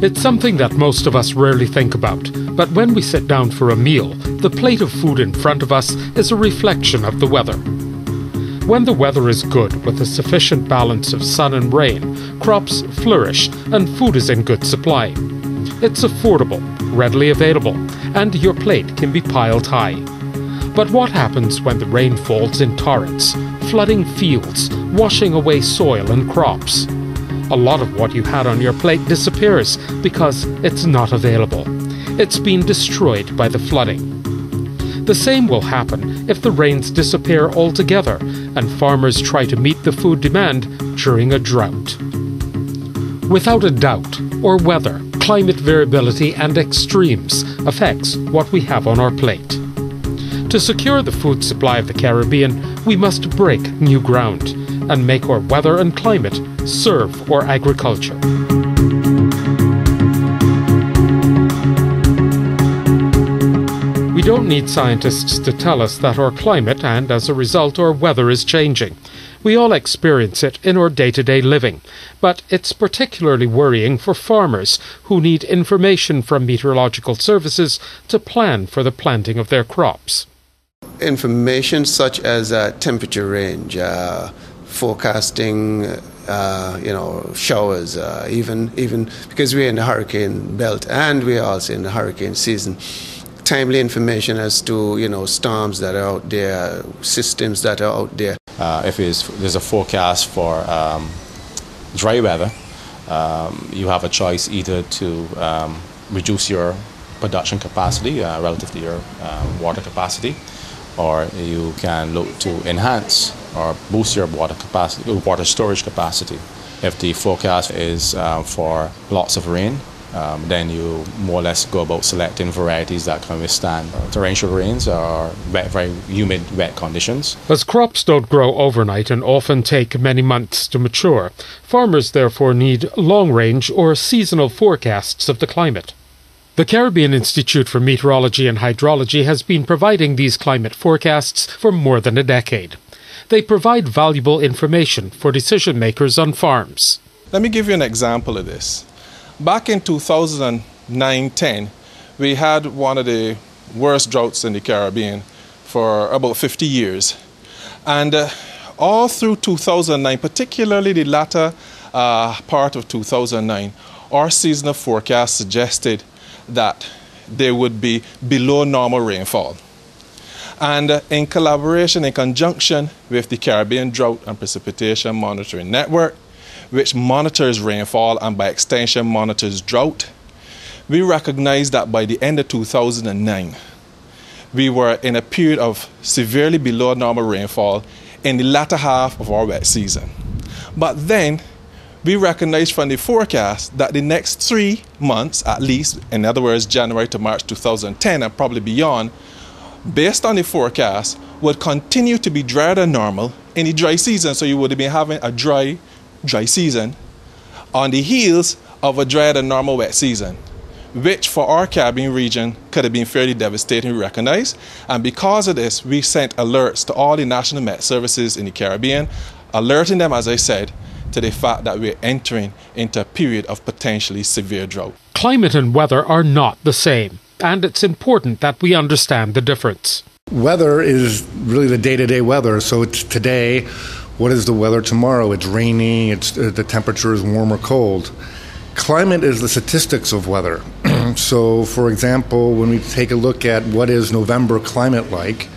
It's something that most of us rarely think about, but when we sit down for a meal, the plate of food in front of us is a reflection of the weather. When the weather is good with a sufficient balance of sun and rain, crops flourish and food is in good supply. It's affordable, readily available, and your plate can be piled high. But what happens when the rain falls in torrents, flooding fields, washing away soil and crops? A lot of what you had on your plate disappears because it's not available. It's been destroyed by the flooding. The same will happen if the rains disappear altogether and farmers try to meet the food demand during a drought. Without a doubt, our weather, climate variability and extremes affects what we have on our plate. To secure the food supply of the Caribbean, we must break new ground and make our weather and climate serve our agriculture. We don't need scientists to tell us that our climate and, as a result, our weather is changing. We all experience it in our day-to-day living, but it's particularly worrying for farmers who need information from meteorological services to plan for the planting of their crops. Information such as temperature range, forecasting, showers, even because we're in the hurricane belt and we're also in the hurricane season. Timely information as to storms that are out there, systems that are out there. If there's a forecast for dry weather, you have a choice either to reduce your production capacity relative to your water capacity, or you can look to enhance or boost your water storage capacity. If the forecast is for lots of rain, then you more or less go about selecting varieties that can withstand torrential rains or very humid, wet conditions. As crops don't grow overnight and often take many months to mature, farmers therefore need long-range or seasonal forecasts of the climate. The Caribbean Institute for Meteorology and Hydrology has been providing these climate forecasts for more than a decade. They provide valuable information for decision-makers on farms. Let me give you an example of this. Back in 2009-10, we had one of the worst droughts in the Caribbean for about 50 years. And all through 2009, particularly the latter part of 2009, our seasonal forecast suggested that there would be below normal rainfall. And in collaboration, in conjunction with the Caribbean Drought and Precipitation Monitoring Network, which monitors rainfall and by extension monitors drought, we recognized that by the end of 2009, we were in a period of severely below normal rainfall in the latter half of our wet season. But then, we recognized from the forecast that the next 3 months, at least, in other words, January to March 2010 and probably beyond, based on the forecast, would continue to be drier than normal in the dry season. So you would be having a dry season on the heels of a drier than normal wet season, which for our Caribbean region could have been fairly devastating, we recognize. And because of this, we sent alerts to all the national Met services in the Caribbean, alerting them, as I said, to the fact that we're entering into a period of potentially severe drought. Climate and weather are not the same, and it's important that we understand the difference. Weather is really the day-to-day weather. So it's today. What is the weather tomorrow? It's rainy, the temperature is warm or cold. Climate is the statistics of weather. So, for example, when we take a look at what is November climate like,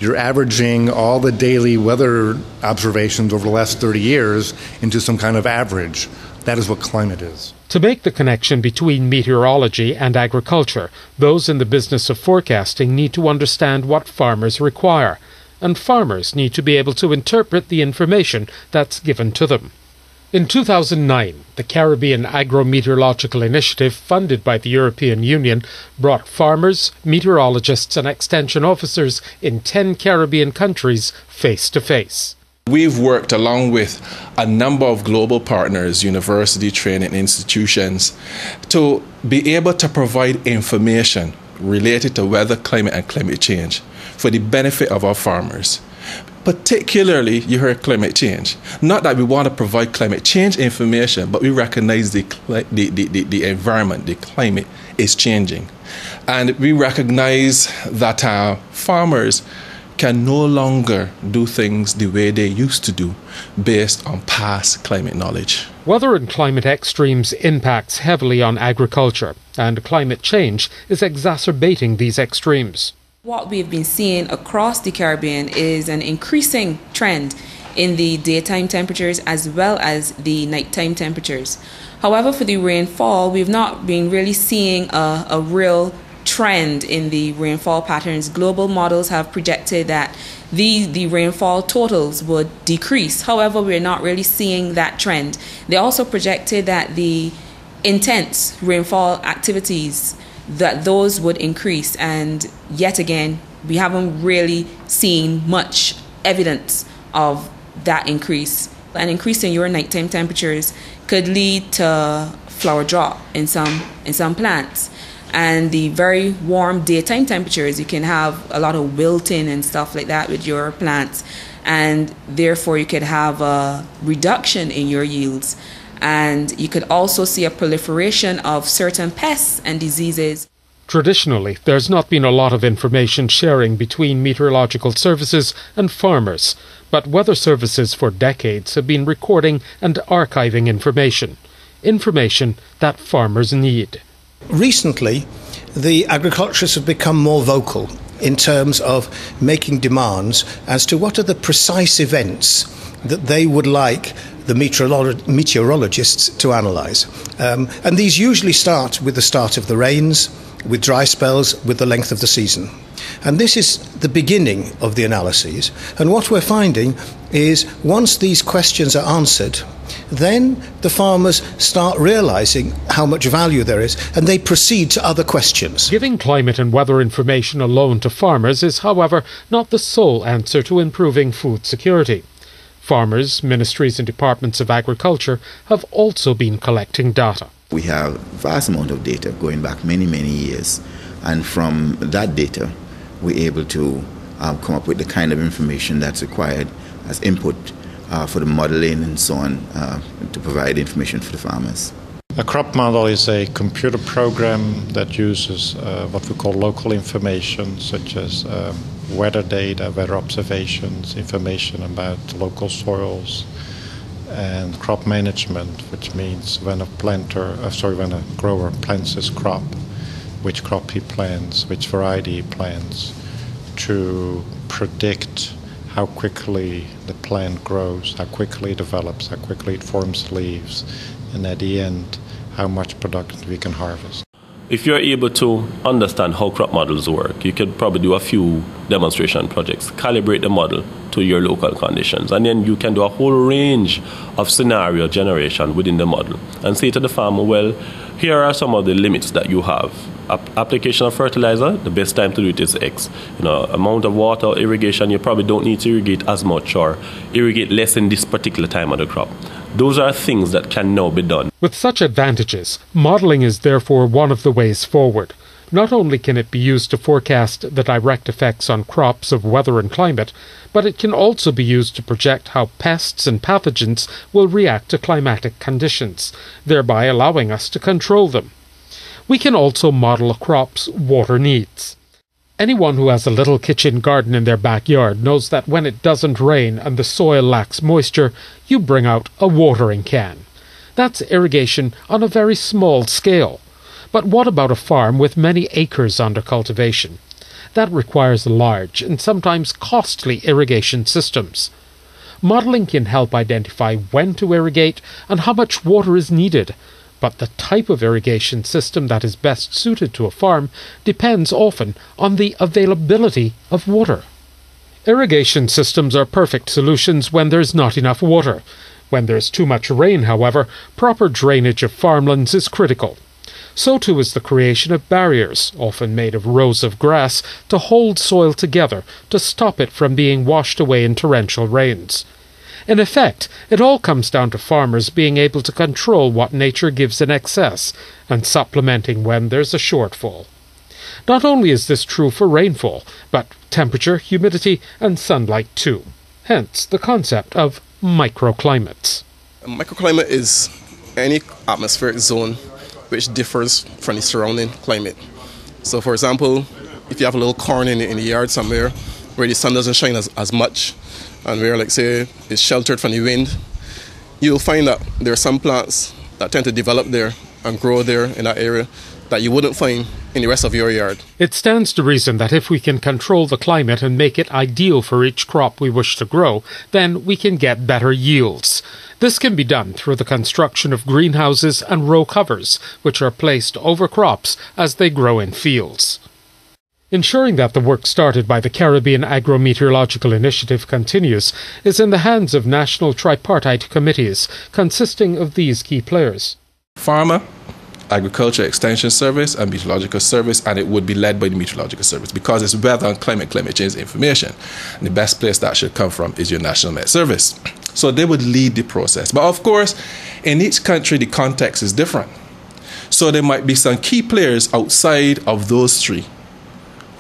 you're averaging all the daily weather observations over the last 30 years into some kind of average. That is what climate is. To make the connection between meteorology and agriculture, those in the business of forecasting need to understand what farmers require, and farmers need to be able to interpret the information that's given to them. In 2009, the Caribbean Agro-Meteorological Initiative, funded by the European Union, brought farmers, meteorologists and extension officers in 10 Caribbean countries face to face. We've worked along with a number of global partners, university training institutions, to be able to provide information related to weather, climate and climate change for the benefit of our farmers. particularly you heard climate change. Not that we want to provide climate change information, but we recognize the environment, the climate is changing. And we recognize that farmers can no longer do things the way they used to do based on past climate knowledge. Weather and climate extremes impacts heavily on agriculture, and climate change is exacerbating these extremes. What we've been seeing across the Caribbean is an increasing trend in the daytime temperatures as well as the nighttime temperatures. However, for the rainfall, we've not been really seeing a real trend in the rainfall patterns. Global models have projected that the rainfall totals would decrease. However, we're not really seeing that trend. They also projected that the intense rainfall activities, that those would increase, and yet again we haven't really seen much evidence of that increase. An increase in your nighttime temperatures could lead to flower drop in some plants, and the very warm daytime temperatures, you can have a lot of wilting and stuff like that with your plants, and therefore you could have a reduction in your yields. And you could also see a proliferation of certain pests and diseases. Traditionally, there's not been a lot of information sharing between meteorological services and farmers, but weather services for decades have been recording and archiving information that farmers need. Recently, the agriculturists have become more vocal in terms of making demands as to what are the precise events that they would like the meteorologists to analyse. And these usually start with the start of the rains, with dry spells, with the length of the season. And this is the beginning of the analyses. And what we're finding is once these questions are answered, then the farmers start realising how much value there is, and they proceed to other questions. Giving climate and weather information alone to farmers is, however, not the sole answer to improving food security. Farmers, ministries and departments of agriculture have also been collecting data. We have a vast amount of data going back many, many years, and from that data we're able to come up with the kind of information that's required as input for the modelling and so on to provide information for the farmers. A crop model is a computer program that uses what we call local information, such as weather data, weather observations, information about local soils, and crop management, which means when a grower plants his crop, which crop he plants, which variety he plants, to predict how quickly the plant grows, how quickly it develops, how quickly it forms leaves, and at the end, how much production we can harvest. If you're able to understand how crop models work, you could probably do a few demonstration projects, calibrate the model to your local conditions, and then you can do a whole range of scenario generation within the model and say to the farmer, well, here are some of the limits that you have. Application of fertilizer, the best time to do it is X. Amount of water, irrigation, you probably don't need to irrigate as much or irrigate less in this particular time of the crop. Those are things that can now be done. With such advantages, modelling is therefore one of the ways forward. Not only can it be used to forecast the direct effects on crops of weather and climate, but it can also be used to project how pests and pathogens will react to climatic conditions, thereby allowing us to control them. We can also model a crop's water needs. Anyone who has a little kitchen garden in their backyard knows that when it doesn't rain and the soil lacks moisture, you bring out a watering can. That's irrigation on a very small scale. But what about a farm with many acres under cultivation? That requires large and sometimes costly irrigation systems. Modelling can help identify when to irrigate and how much water is needed. But the type of irrigation system that is best suited to a farm depends often on the availability of water. Irrigation systems are perfect solutions when there's not enough water. When there's too much rain, however, proper drainage of farmlands is critical. So too is the creation of barriers, often made of rows of grass, to hold soil together, to stop it from being washed away in torrential rains. In effect, it all comes down to farmers being able to control what nature gives in excess and supplementing when there's a shortfall. Not only is this true for rainfall, but temperature, humidity, and sunlight too. hence the concept of microclimates. A microclimate is any atmospheric zone which differs from the surrounding climate. So, for example, if you have a little corner in the yard somewhere where the sun doesn't shine as much, and where, like, say, it's sheltered from the wind, you'll find that there are some plants that tend to develop there and grow there in that area that you wouldn't find in the rest of your yard. It stands to reason that if we can control the climate and make it ideal for each crop we wish to grow, then we can get better yields. This can be done through the construction of greenhouses and row covers, which are placed over crops as they grow in fields. Ensuring that the work started by the Caribbean Agro-Meteorological Initiative continues is in the hands of national tripartite committees consisting of these key players: Farmer, Agriculture Extension Service, and Meteorological Service, and it would be led by the Meteorological Service because it's weather and climate change information. And the best place that should come from is your National Met Service. So they would lead the process. But of course, in each country, the context is different. So there might be some key players outside of those three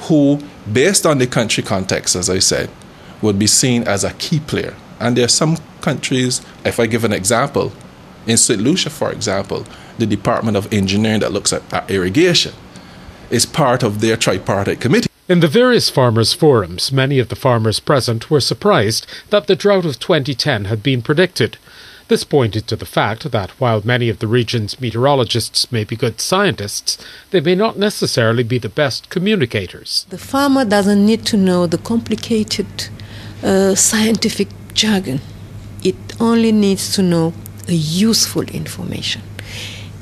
who, based on the country context, as I said, would be seen as a key player. And there are some countries, if I give an example, in St. Lucia, for example, the Department of Engineering that looks at irrigation is part of their tripartite committee. In the various farmers' forums, many of the farmers present were surprised that the drought of 2010 had been predicted. This pointed to the fact that while many of the region's meteorologists may be good scientists, they may not necessarily be the best communicators. The farmer doesn't need to know the complicated scientific jargon. It only needs to know a useful information.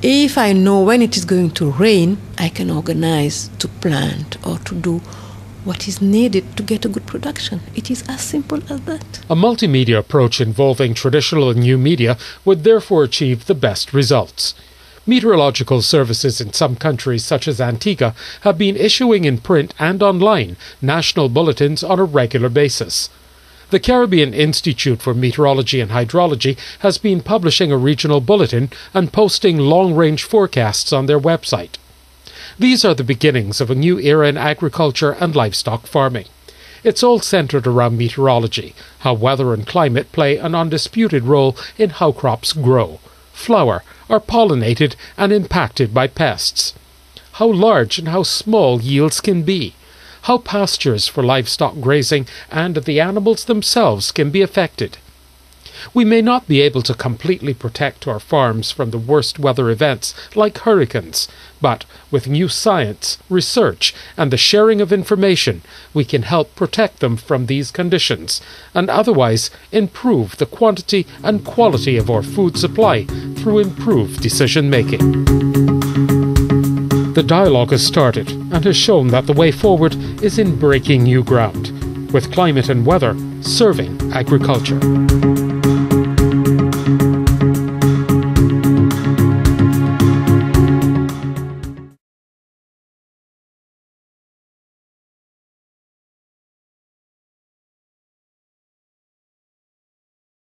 If I know when it is going to rain, I can organize to plant or to do what is needed to get a good production. It is as simple as that. A multimedia approach involving traditional and new media would therefore achieve the best results. Meteorological services in some countries, such as Antigua, have been issuing in print and online national bulletins on a regular basis. The Caribbean Institute for Meteorology and Hydrology has been publishing a regional bulletin and posting long-range forecasts on their website. These are the beginnings of a new era in agriculture and livestock farming. It's all centred around meteorology, how weather and climate play an undisputed role in how crops grow, flower, are pollinated and impacted by pests, how large and how small yields can be, how pastures for livestock grazing and the animals themselves can be affected. We may not be able to completely protect our farms from the worst weather events like hurricanes, but with new science, research, and the sharing of information, we can help protect them from these conditions, and otherwise improve the quantity and quality of our food supply through improved decision-making. The dialogue has started and has shown that the way forward is in breaking new ground, with climate and weather serving agriculture.